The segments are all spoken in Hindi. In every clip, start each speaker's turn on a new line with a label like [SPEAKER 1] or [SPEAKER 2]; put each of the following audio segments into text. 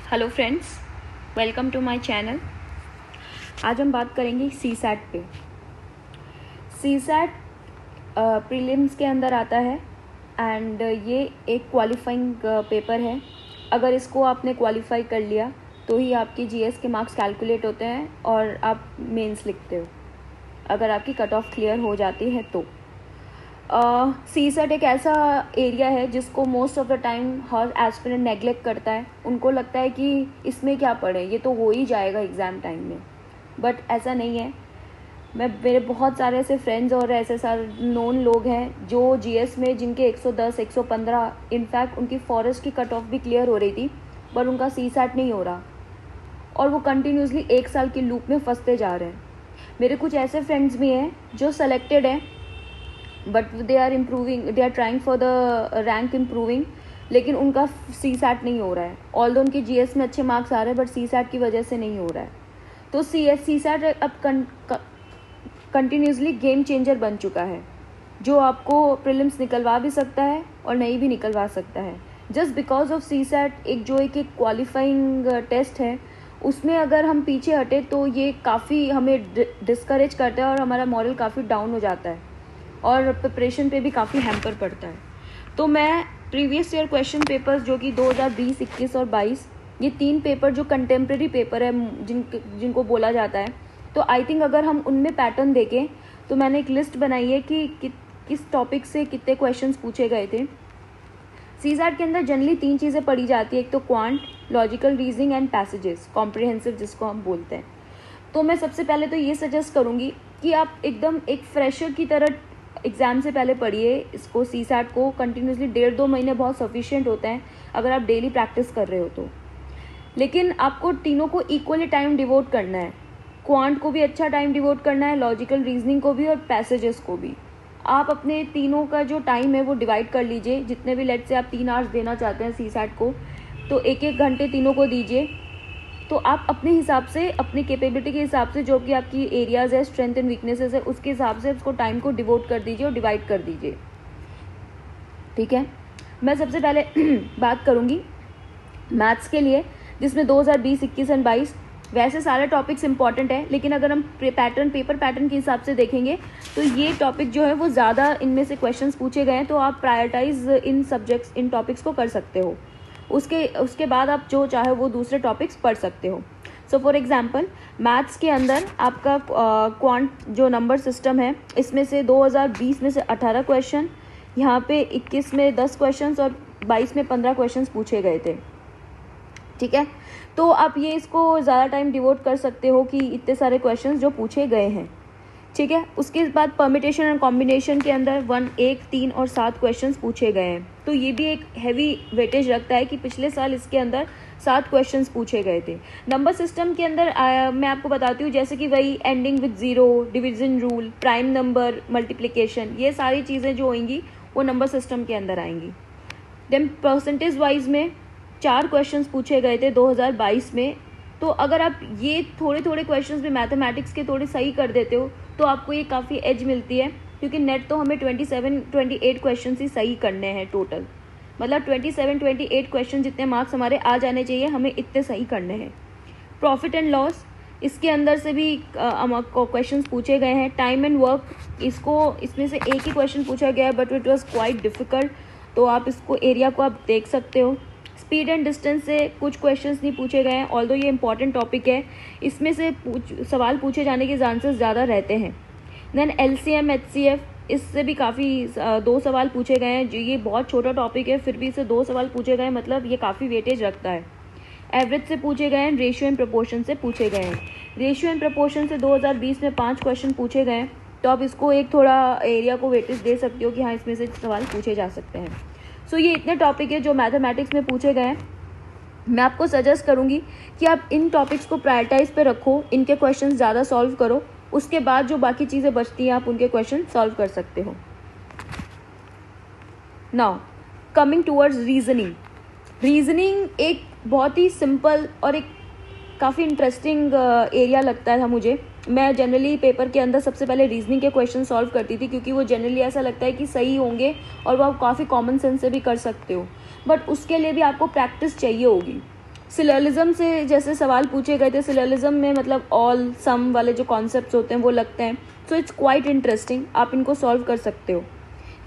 [SPEAKER 1] Hello friends, welcome to my channel. आज हम बात करेंगे सीसैट पे। सीसैट प्रीलिम्स के अंदर आता है एंड ये एक क्वालिफाइंग पेपर है। अगर इसको आपने क्वालिफाई कर लिया तो ही आपकी जीएस के मार्क्स कैलकुलेट होते हैं और आप मेंस लिखते हो, अगर आपकी कट ऑफ क्लियर हो जाती है तो। सीसैट एक ऐसा एरिया है जिसको most of the time her aspirant neglect करता है। उनको लगता है कि इसमें क्या पढ़े, ये तो हो ही जाएगा एग्ज़ाम टाइम में, बट ऐसा नहीं है। मेरे बहुत सारे ऐसे फ्रेंड्स और ऐसे सारे नोन लोग हैं जो जीएस में जिनके 110 115 इनफैक्ट उनकी फॉरेस्ट की कट ऑफ भी क्लियर हो रही थी, बट उनका सीसैट नहीं हो रहा और वो कंटिन्यूसली 1 साल की लूप में फंसते जा रहे हैं। मेरे कुछ ऐसे फ्रेंड्स भी हैं जो सेलेक्टेड हैं but they are trying for the rank improving, लेकिन उनका सीसैट नहीं हो रहा है। ऑल्दो उनके जीएस में अच्छे मार्क्स आ रहे हैं बट सीसैट की वजह से नहीं हो रहा है। तो सीसैट अब कंटिन्यूसली गेम चेंजर बन चुका है, जो आपको प्रीलिम्स निकलवा भी सकता है और नहीं भी निकलवा सकता है। जस्ट बिकॉज ऑफ सीसैट एक क्वालिफाइंग टेस्ट है, उसमें अगर हम पीछे हटे तो ये काफ़ी हमें डिस्करेज करता है और हमारा मॉरल काफ़ी डाउन हो जाता है और प्रिपरेशन पे भी काफ़ी हैम्पर पड़ता है। तो मैं प्रीवियस ईयर क्वेश्चन पेपर्स जो कि 2020, 21 और 22, ये 3 पेपर जो कंटेम्प्रेरी पेपर है जिनको बोला जाता है, तो आई थिंक अगर हम उनमें पैटर्न देखें तो मैंने एक लिस्ट बनाई है कि किस टॉपिक से कितने क्वेश्चंस पूछे गए थे। सीसैट के अंदर जनरली 3 चीज़ें पढ़ी जाती है, एक तो quant, logical reasoning and passages, comprehensive जिसको हम बोलते हैं। तो मैं सबसे पहले तो ये सजेस्ट करूँगी कि आप एकदम एक फ्रेशर की तरह एग्ज़ाम से पहले पढ़िए इसको। सीसैट को कंटिन्यूसली 1.5-2 महीने बहुत सफिशिएंट होते हैं अगर आप डेली प्रैक्टिस कर रहे हो तो। लेकिन आपको तीनों को इक्वली टाइम डिवोट करना है। क्वांट को भी अच्छा टाइम डिवोट करना है, लॉजिकल रीजनिंग को भी और पैसेजेस को भी। आप अपने तीनों का जो टाइम है वो डिवाइड कर लीजिए। जितने भी लेट से आप 3 आवर्स देना चाहते हैं सीसैट को, तो 1-1 घंटे तीनों को दीजिए। तो आप अपने हिसाब से, अपनी कैपेबिलिटी के हिसाब से, जो कि आपकी एरियाज़ है, स्ट्रेंथ एंड वीकनेसेस है, उसके हिसाब से उसको टाइम को डिवोट कर दीजिए और डिवाइड कर दीजिए। ठीक है, मैं सबसे पहले बात करूँगी मैथ्स के लिए, जिसमें 2020, 21 एंड 22 वैसे सारे टॉपिक्स इंपॉर्टेंट है, लेकिन अगर हम पेपर पैटर्न के हिसाब से देखेंगे तो ये टॉपिक जो है वो ज़्यादा इनमें से क्वेश्चंस पूछे गए हैं, तो आप प्रायोरिटाइज इन टॉपिक्स को कर सकते हो। उसके बाद आप जो चाहे वो दूसरे टॉपिक्स पढ़ सकते हो। सो फॉर एग्जांपल मैथ्स के अंदर आपका क्वांट जो नंबर सिस्टम है, इसमें से 2020 में से 18 क्वेश्चन, यहाँ पे 21 में 10 क्वेश्चन और 22 में 15 क्वेश्चन पूछे गए थे। ठीक है, तो आप ये इसको ज़्यादा टाइम डिवोट कर सकते हो कि इतने सारे क्वेश्चन जो पूछे गए हैं। ठीक है, उसके बाद परमिटेशन एंड कॉम्बिनेशन के अंदर 1, 1, 3 और 7 क्वेश्चंस पूछे गए हैं। तो ये भी एक हैवी वेटेज रखता है कि पिछले साल इसके अंदर 7 क्वेश्चंस पूछे गए थे। नंबर सिस्टम के अंदर मैं आपको बताती हूँ, जैसे कि वही ending with 0, division rule, prime number, multiplication, ये सारी चीज़ें जो होंगी वो नंबर सिस्टम के अंदर आएंगी। देन परसेंटेज वाइज में 4 क्वेश्चंस पूछे गए थे 2022 में। तो अगर आप ये थोड़े थोड़े क्वेश्चंस भी मैथमेटिक्स के थोड़े सही कर देते हो तो आपको ये काफ़ी एज मिलती है, क्योंकि नेट तो हमें 28 क्वेश्चन ही सही करने हैं टोटल। मतलब 28 क्वेश्चन जितने मार्क्स हमारे आ जाने चाहिए, हमें इतने सही करने हैं। प्रॉफिट एंड लॉस, इसके अंदर से भी क्वेश्चन पूछे गए हैं। टाइम एंड वर्क, इसमें से एक ही क्वेश्चन पूछा गया है but it was quite difficult, तो आप इसको एरिया को आप देख सकते हो। स्पीड एंड डिस्टेंस से कुछ क्वेश्चंस नहीं पूछे गए हैं, ऑल्दो ये इंपॉर्टेंट टॉपिक है, इसमें से सवाल पूछे जाने के चांसेस ज़्यादा रहते हैं। देन एलसीएम, एचसीएफ, इससे भी काफ़ी 2 सवाल पूछे गए हैं। जो ये बहुत छोटा टॉपिक है, फिर भी इससे 2 सवाल पूछे गए, मतलब ये काफ़ी वेटेज रखता है। एवरेज से पूछे गए हैं, रेशियो एंड प्रपोर्शन से पूछे गए हैं। रेशियो एंड प्रपोर्शन से 2020 में 5 क्वेश्चन पूछे गए हैं, तो आप इसको एक थोड़ा एरिया को वेटेज दे सकते हो कि हाँ, इसमें से सवाल पूछे जा सकते हैं। सो ये इतने टॉपिक है जो मैथमेटिक्स में पूछे गए हैं। मैं आपको सजेस्ट करूँगी कि आप इन टॉपिक्स को प्रायोरिटाइज पे रखो, इनके क्वेश्चन ज़्यादा सॉल्व करो, उसके बाद जो बाकी चीज़ें बचती हैं आप उनके क्वेश्चन सॉल्व कर सकते हो। नाउ कमिंग टूवर्ड्स रीजनिंग एक बहुत ही सिंपल और एक काफ़ी इंटरेस्टिंग एरिया लगता था मुझे। मैं जनरली पेपर के अंदर सबसे पहले रीजनिंग के क्वेश्चन सॉल्व करती थी, क्योंकि वो जनरली ऐसा लगता है कि सही होंगे और वो आप काफ़ी कॉमन सेंस से भी कर सकते हो, बट उसके लिए भी आपको प्रैक्टिस चाहिए होगी। सिलोजिज्म से जैसे सवाल पूछे गए थे, सिलोजिज्म में मतलब ऑल सम वाले जो कॉन्सेप्ट्स होते हैं वो लगते हैं, सो इट्स क्वाइट इंटरेस्टिंग, आप इनको सॉल्व कर सकते हो।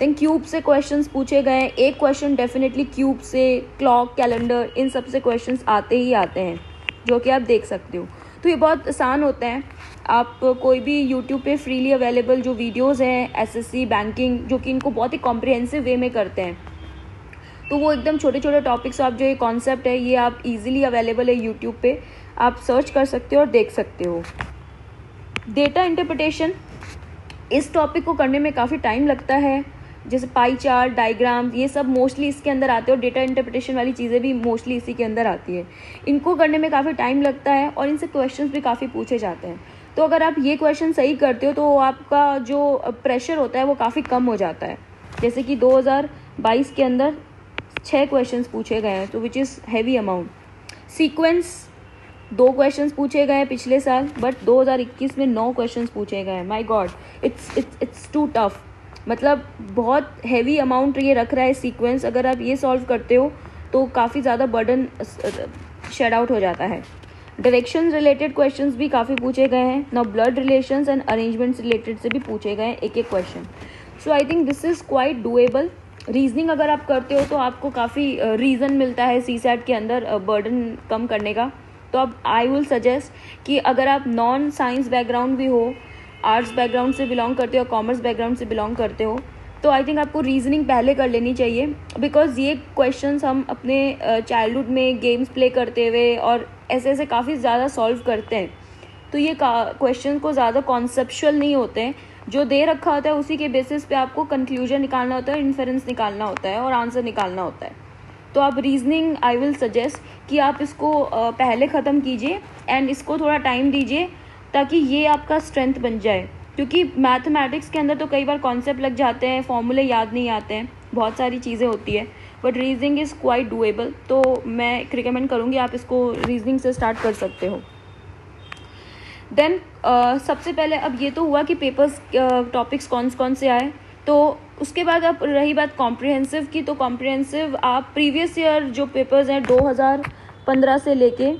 [SPEAKER 1] देन क्यूब से क्वेश्चंस पूछे गए हैं, एक क्वेश्चन डेफिनेटली क्यूब से, क्लॉक, कैलेंडर, इन सब से क्वेश्चंस आते ही आते हैं जो कि आप देख सकते हो। तो ये बहुत आसान होता है। आप कोई भी यूट्यूब पे फ्रीली अवेलेबल जो वीडियोस हैं एसएससी, बैंकिंग, जो कि इनको बहुत ही कॉम्प्रिहेंसिव वे में करते हैं, तो वो एकदम छोटे छोटे टॉपिक्स, आप जो ये कॉन्सेप्ट है ये आप इजीली अवेलेबल है यूट्यूब पे, आप सर्च कर सकते हो और देख सकते हो। डेटा इंटरप्रिटेशन, इस टॉपिक को करने में काफ़ी टाइम लगता है, जैसे पाई चार्ट, डायग्राम, ये सब मोस्टली इसके अंदर आते हैं और डेटा इंटरप्रिटेशन वाली चीज़ें भी मोस्टली इसी के अंदर आती है। इनको करने में काफ़ी टाइम लगता है और इनसे क्वेश्चंस भी काफ़ी पूछे जाते हैं। तो अगर आप ये क्वेश्चन सही करते हो तो आपका जो प्रेशर होता है वो काफ़ी कम हो जाता है। जैसे कि 2022 के अंदर 6 क्वेश्चंस पूछे गए हैं, तो which is heavy amount. Sequence 2 questions पूछे गए हैं पिछले साल, बट 2021 में 9 क्वेश्चंस पूछे गए हैं। My god, it's too tough, मतलब बहुत हैवी अमाउंट ये रख रहा है सीक्वेंस। अगर आप ये सॉल्व करते हो तो काफ़ी ज़्यादा बर्डन शेड आउट हो जाता है। डायरेक्शन रिलेटेड क्वेश्चंस भी काफ़ी पूछे गए हैं ना, blood relations and arrangements related से भी पूछे गए हैं एक एक question. So I think this is quite doable. Reasoning अगर आप करते हो तो आपको काफ़ी रीज़न मिलता है सीसैट के अंदर बर्डन कम करने का। तो अब आई विल सजेस्ट कि अगर आप नॉन साइंस बैकग्राउंड भी हो, आर्ट्स बैकग्राउंड से बिलोंग करते हो, कॉमर्स बैकग्राउंड से बिलोंग करते हो, तो आई थिंक आपको रीजनिंग पहले कर लेनी चाहिए, बिकॉज ये क्वेश्चंस हम अपने चाइल्डहुड में गेम्स प्ले करते हुए और ऐसे ऐसे काफ़ी ज़्यादा सॉल्व करते हैं। तो ये क्वेश्चन को ज़्यादा कॉन्सेप्चुअल नहीं होते हैं, जो दे रखा होता है उसी के बेसिस पे आपको कंक्लूजन निकालना होता है, इन्फेरेंस निकालना होता है और आंसर निकालना होता है। तो आप रीजनिंग आई विल सजेस्ट कि आप इसको पहले ख़त्म कीजिए एंड इसको थोड़ा टाइम दीजिए ताकि ये आपका स्ट्रेंथ बन जाए, क्योंकि मैथमेटिक्स के अंदर तो कई बार कॉन्सेप्ट लग जाते हैं, फॉर्मूले याद नहीं आते हैं, बहुत सारी चीज़ें होती है, but reasoning is quite doable. तो मैं रिकमेंड करूँगी आप इसको रीजनिंग से स्टार्ट कर सकते हो। देन सबसे पहले अब ये तो हुआ कि पेपर्स टॉपिक्स कौन से आए, तो उसके बाद अब रही बात कॉम्प्रिहेंसिव की। तो कॉम्प्रिहेंसिव आप प्रीवियस ईयर जो पेपर्स हैं 2015 से लेके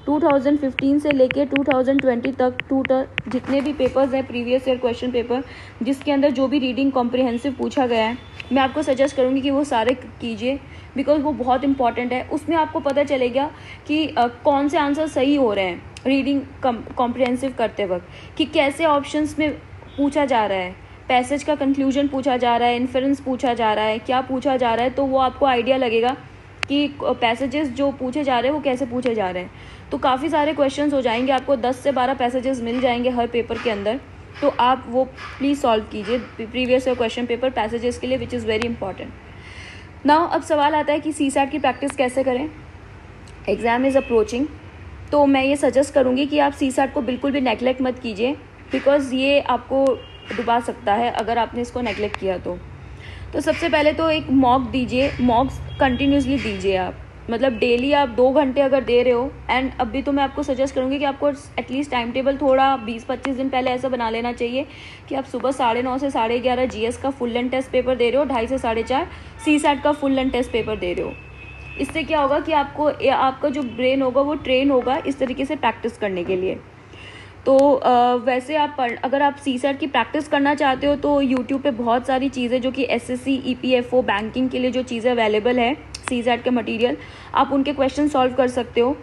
[SPEAKER 1] 2015 से लेके 2020 तक टोटल जितने भी पेपर्स हैं प्रीवियस ईयर क्वेश्चन पेपर, जिसके अंदर जो भी रीडिंग कॉम्प्रिहेंसिव पूछा गया है, मैं आपको सजेस्ट करूँगी कि वो सारे कीजिए, बिकॉज वो बहुत इंपॉर्टेंट है। उसमें आपको पता चलेगा कि कौन से आंसर सही हो रहे हैं रीडिंग कॉम्प्रिहेंसिव करते वक्त, कि कैसे ऑप्शंस में पूछा जा रहा है, पैसेज का कंक्लूजन पूछा जा रहा है, इन्फेरेंस पूछा जा रहा है, क्या पूछा जा रहा है, तो वो आपको आइडिया लगेगा कि पैसेजेस जो पूछे जा रहे हैं वो कैसे पूछे जा रहे हैं। तो काफ़ी सारे क्वेश्चंस हो जाएंगे, आपको 10 से 12 पैसेजेस मिल जाएंगे हर पेपर के अंदर, तो आप वो प्लीज़ सॉल्व कीजिए previous year question paper passages के लिए, which is very important. Now अब सवाल आता है कि सीसैट की प्रैक्टिस कैसे करें। एग्ज़ाम इज़ अप्रोचिंग, तो मैं ये सजेस्ट करूँगी कि आप सीसैट को बिल्कुल भी नेगलेक्ट मत कीजिए, बिकॉज़ ये आपको डुबा सकता है अगर आपने इसको नेगलेक्ट किया तो सबसे पहले तो एक मॉक दीजिए, मॉक्स कंटिन्यूसली दीजिए आप, मतलब डेली आप 2 घंटे अगर दे रहे हो। एंड अभी तो मैं आपको सजेस्ट करूँगी कि आपको एटलीस्ट टाइम टेबल थोड़ा 20-25 दिन पहले ऐसा बना लेना चाहिए कि आप सुबह 9:30 से 11:30 जीएस का फुल लेंथ टेस्ट पेपर दे रहे हो, 2:30 से 4:30 सीसैट का फुल लेंथ टेस्ट पेपर दे रहे हो। इससे क्या होगा कि आपका जो ब्रेन होगा वो ट्रेन होगा इस तरीके से प्रैक्टिस करने के लिए। तो वैसे अगर आप सीसैट की प्रैक्टिस करना चाहते हो तो यूट्यूब पे बहुत सारी चीज़ें जो कि एसएससी, ईपीएफओ, बैंकिंग के लिए जो चीज़ें अवेलेबल है सीसैट के मटेरियल, आप उनके क्वेश्चन सॉल्व कर सकते हो।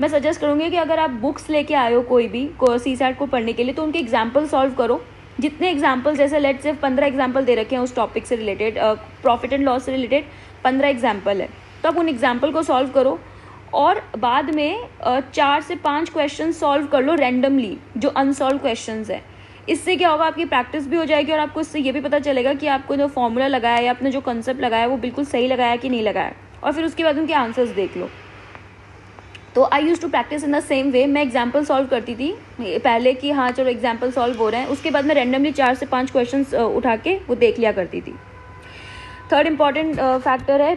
[SPEAKER 1] मैं सजेस्ट करूँगी कि अगर आप बुक्स लेके आए हो कोई भी सीसैट को पढ़ने के लिए, तो उनके एग्जाम्पल सॉल्व करो। जितने एग्जाम्पल, जैसे लेट से 15 एग्जाम्पल दे रखे हैं उस टॉपिक से रिलेटेड, प्रॉफिट एंड लॉस से रिलेटेड 15 एग्जाम्पल है, तो आप उन एग्जाम्पल को सॉल्व करो और बाद में 4 से 5 क्वेश्चन सॉल्व कर लो रैंडमली, जो अनसॉल्व क्वेश्चंस है। इससे क्या होगा, आपकी प्रैक्टिस भी हो जाएगी और आपको इससे ये भी पता चलेगा कि आपको जो फॉर्मूला लगाया या आपने जो कंसेप्ट लगाया वो बिल्कुल सही लगाया कि नहीं लगाया, और फिर उसके बाद उनके आंसर्स देख लो। तो I use to practice in the same way. मैं एग्जाम्पल सॉल्व करती थी पहले कि हाँ चलो एग्जाम्पल सॉल्व हो रहे हैं, उसके बाद मैं रैंडमली 4 से 5 क्वेश्चन उठा के वो देख लिया करती थी। थर्ड इंपॉर्टेंट फैक्टर है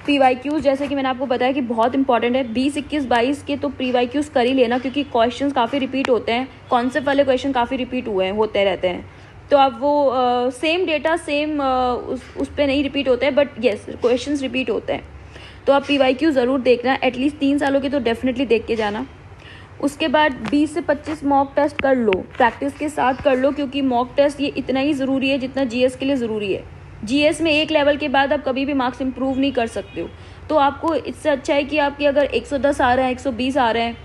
[SPEAKER 1] पीवाईक्यूज, जैसे कि मैंने आपको बताया कि बहुत इंपॉर्टेंट है। 20, 21, 22 के तो पीवाईक्यूज कर ही लेना, क्योंकि क्वेश्चंस काफ़ी रिपीट होते हैं, कॉन्सेप्ट वाले क्वेश्चन काफ़ी रिपीट होते रहते हैं। तो अब वो सेम डेटा सेम उस पर नहीं रिपीट होते हैं, बट येस क्वेश्चंस रिपीट होते हैं। तो आप PYQ ज़रूर देखना, एटलीस्ट 3 सालों के तो डेफिनेटली देख के जाना। उसके बाद 20 से 25 मॉक टेस्ट कर लो, प्रैक्टिस के साथ कर लो, क्योंकि मॉक टेस्ट ये इतना ही ज़रूरी है जितना GS के लिए ज़रूरी है। GS में एक लेवल के बाद आप कभी भी मार्क्स इंप्रूव नहीं कर सकते हो, तो आपको इससे अच्छा है कि आपके अगर 110 आ रहे हैं, 120 आ रहे हैं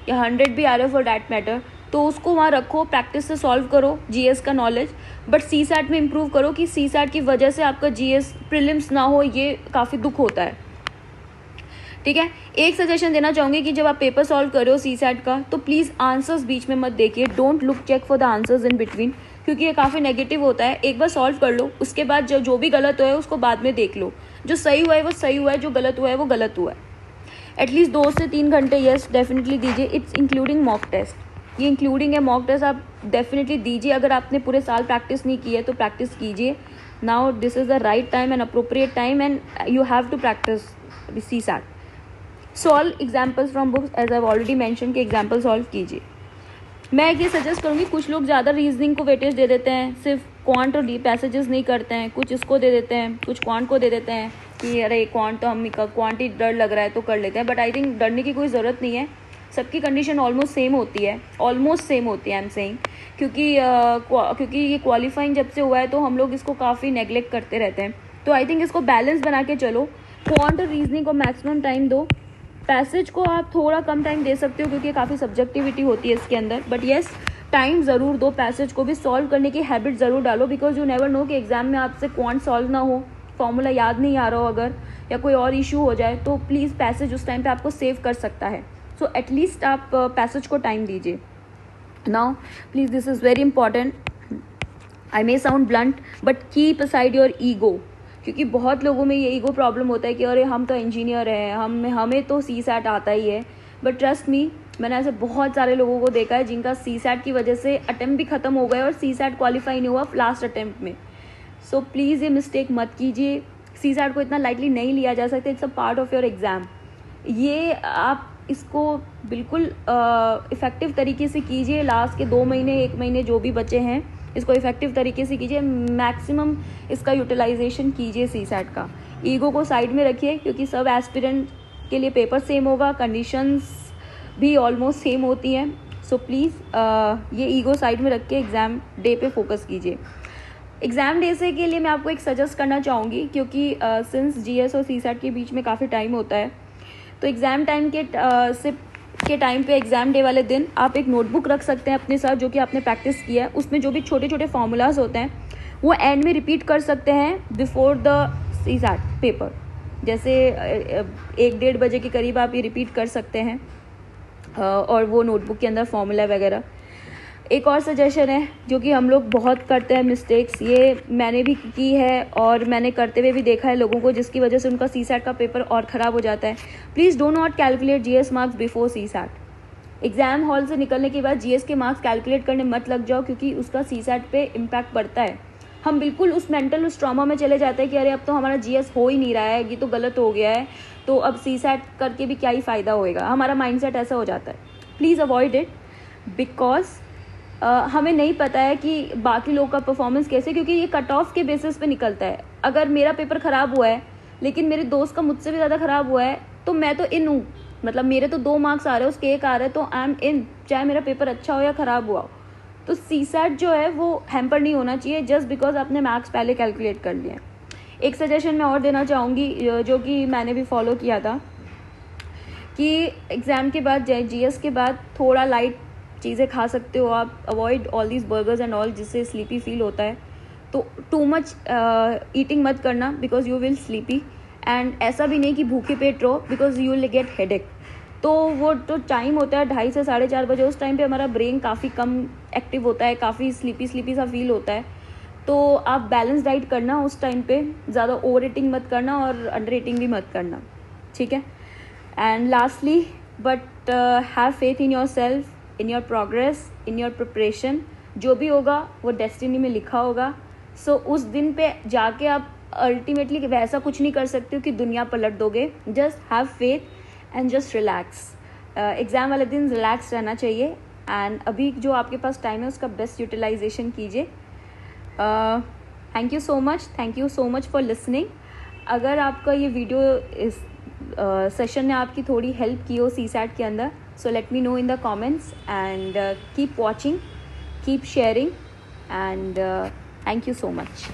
[SPEAKER 1] या 100 भी आ रहे हो फॉर डैट मैटर, तो उसको वहाँ रखो, प्रैक्टिस से सॉल्व करो GS का नॉलेज, बट CSAT में इम्प्रूव करो कि CSAT की वजह से आपका GS प्रीलिम्स ना हो, ये काफ़ी दुख होता है। ठीक है, एक सजेशन देना चाहूँगी कि जब आप पेपर सॉल्व कर रहे हो CSAT का, तो प्लीज़ आंसर्स बीच में मत देखिए, don't look check for the answers in between, क्योंकि ये काफ़ी नेगेटिव होता है। एक बार सॉल्व कर लो, उसके बाद जो भी गलत हुआ है उसको बाद में देख लो, जो सही हुआ है वो सही हुआ है, जो गलत हुआ है वो गलत हुआ है। एटलीस्ट 2 से 3 घंटे येस डेफिनेटली दीजिए, इट्स इंक्लूडिंग मॉक टेस्ट, ये इंक्लूडिंग है मॉक टेस्ट, आप डेफिनेटली दीजिए। अगर आपने पूरे साल प्रैक्टिस नहीं की है तो प्रैक्टिस कीजिए, now this is the right time and appropriate time and you have to practice CSAT। Solve examples from books, as I already mention कि एग्जाम्पल सॉल्व कीजिए। मैं ये सजेस्ट करूँगी, कुछ लोग ज़्यादा रीजनिंग को वेटेज दे देते हैं, सिर्फ क्वांट और डीप पैसेजेस नहीं करते हैं, कुछ इसको दे देते हैं, कुछ क्वांट को दे देते हैं कि अरे क्वांट तो हम क्वांट ही डर लग रहा है तो कर लेते हैं, बट आई थिंक डरने की कोई ज़रूरत नहीं है। सबकी कंडीशन ऑलमोस्ट सेम होती है, आई एम सेइंग, क्योंकि ये क्वालिफाइंग जब से हुआ है तो हम लोग इसको काफ़ी नेगलेक्ट करते रहते हैं, तो आई थिंक इसको बैलेंस बना के चलो। क्वांट और रीजनिंग को मैक्सिमम टाइम दो, पैसेज को आप थोड़ा कम टाइम दे सकते हो क्योंकि काफ़ी सब्जेक्टिविटी होती है इसके अंदर, बट येस टाइम ज़रूर दो, पैसेज को भी सॉल्व करने की हैबिट ज़रूर डालो, बिकॉज यू नेवर नो कि एग्जाम में आपसे क्वांट सॉल्व ना हो, फॉर्मूला याद नहीं आ रहा हो अगर, या कोई और इशू हो जाए, तो प्लीज़ पैसेज उस टाइम पे आपको सेव कर सकता है। सो एटलीस्ट आप पैसेज को टाइम दीजिए। Now please, this is very important, I may sound blunt but keep aside your ego, क्योंकि बहुत लोगों में ये ईगो प्रॉब्लम होता है कि अरे हम तो इंजीनियर हैं, हमें तो CSAT आता ही है, बट ट्रस्ट मी, मैंने ऐसे बहुत सारे लोगों को देखा है जिनका CSAT की वजह से अटेम्प्ट भी ख़त्म हो गए और CSAT क्वालिफाई नहीं हुआ लास्ट अटेम्प्ट में। सो प्लीज़ ये मिस्टेक मत कीजिए, CSAT को इतना लाइटली नहीं लिया जा सकता, it's a part of your exam. ये आप इसको बिल्कुल इफ़ेक्टिव तरीके से कीजिए, लास्ट के 2 महीने 1 महीने जो भी बचे हैं इसको इफ़ेक्टिव तरीके से कीजिए, मैक्सिमम इसका यूटिलाइजेशन कीजिए CSAT का। ईगो को साइड में रखिए, क्योंकि सब एस्पिरेंट के लिए पेपर सेम होगा, कंडीशंस भी ऑलमोस्ट सेम होती हैं, सो प्लीज़ ये ईगो साइड में रख के एग्ज़ाम डे पे फोकस कीजिए। एग्ज़ाम डे से के लिए मैं आपको एक सजेस्ट करना चाहूँगी, क्योंकि सिंस GS और CSAT के बीच में काफ़ी टाइम होता है, तो एग्ज़ाम टाइम के टाइम पे एग्ज़ाम डे वाले दिन आप एक नोटबुक रख सकते हैं अपने साथ, जो कि आपने प्रैक्टिस किया है, उसमें जो भी छोटे छोटे फार्मूलाज होते हैं वो एंड में रिपीट कर सकते हैं बिफोर द CSAT पेपर, जैसे 1-1:30 बजे के करीब आप ये रिपीट कर सकते हैं, और वो नोटबुक के अंदर फार्मूला वगैरह। एक और सजेशन है जो कि हम लोग बहुत करते हैं मिस्टेक्स, ये मैंने भी की है और मैंने करते हुए भी देखा है लोगों को, जिसकी वजह से उनका CSAT का पेपर और ख़राब हो जाता है। Please do not calculate GS marks before CSAT। Exam hall से निकलने के बाद GS के मार्क्स कैलकुलेट करने मत लग जाओ, क्योंकि उसका CSAT पे इम्पैक्ट पड़ता है। हम बिल्कुल उस ट्रॉमा में चले जाते हैं कि अरे अब तो हमारा GS हो ही नहीं रहा है, ये तो गलत हो गया है, तो अब CSAT करके भी क्या ही फ़ायदा होएगा, हमारा माइंडसेट ऐसा हो जाता है। प्लीज़ अवॉइड इट, बिकॉज हमें नहीं पता है कि बाकी लोग का परफॉर्मेंस कैसे, क्योंकि ये कट ऑफ के बेसिस पे निकलता है। अगर मेरा पेपर ख़राब हुआ है लेकिन मेरे दोस्त का मुझसे भी ज़्यादा ख़राब हुआ है, तो मैं तो इन हूँ, मतलब मेरे तो 2 मार्क्स आ रहे हैं, उसके 1 आ रहे हैं, तो आई एम इन, चाहे मेरा पेपर अच्छा हो या ख़राब हुआ हो। तो CSAT जो है वो हैम्पर नहीं होना चाहिए जस्ट बिकॉज आपने मार्क्स पहले कैलकुलेट कर लिए हैं। एक सजेशन मैं और देना चाहूँगी, जो कि मैंने भी फॉलो किया था, कि एग्ज़ाम के बाद GS के बाद थोड़ा लाइट चीज़ें खा सकते हो आप, avoid all these burgers and all, जिससे स्लीपी फील होता है, तो टू मच ईटिंग मत करना because you will sleepy, and ऐसा भी नहीं कि भूखे पेट रहो because you will get headache. तो वो तो टाइम होता है 2:30 से 4:30 बजे, उस टाइम पे हमारा ब्रेन काफ़ी कम एक्टिव होता है, काफ़ी स्लीपी सा फील होता है, तो आप बैलेंस डाइट करना उस टाइम पे, ज़्यादा ओवर ईटिंग मत करना और अंडर ईटिंग भी मत करना, ठीक है। And lastly but have faith in your self, in your progress, in your preparation, जो भी होगा वो डेस्टिनी में लिखा होगा। सो उस दिन पे जाके आप अल्टीमेटली वैसा कुछ नहीं कर सकते हो कि दुनिया पलट दोगे, just have faith and just relax. Exam वाले दिन रिलैक्स रहना चाहिए, एंड अभी जो आपके पास टाइम है उसका बेस्ट यूटिलाइजेशन कीजिए। Thank you so much for listening. अगर आपका ये वीडियो सेशन ने आपकी थोड़ी हेल्प की हो CSAT के अंदर, so let me know in the comments and keep watching, keep sharing and thank you so much.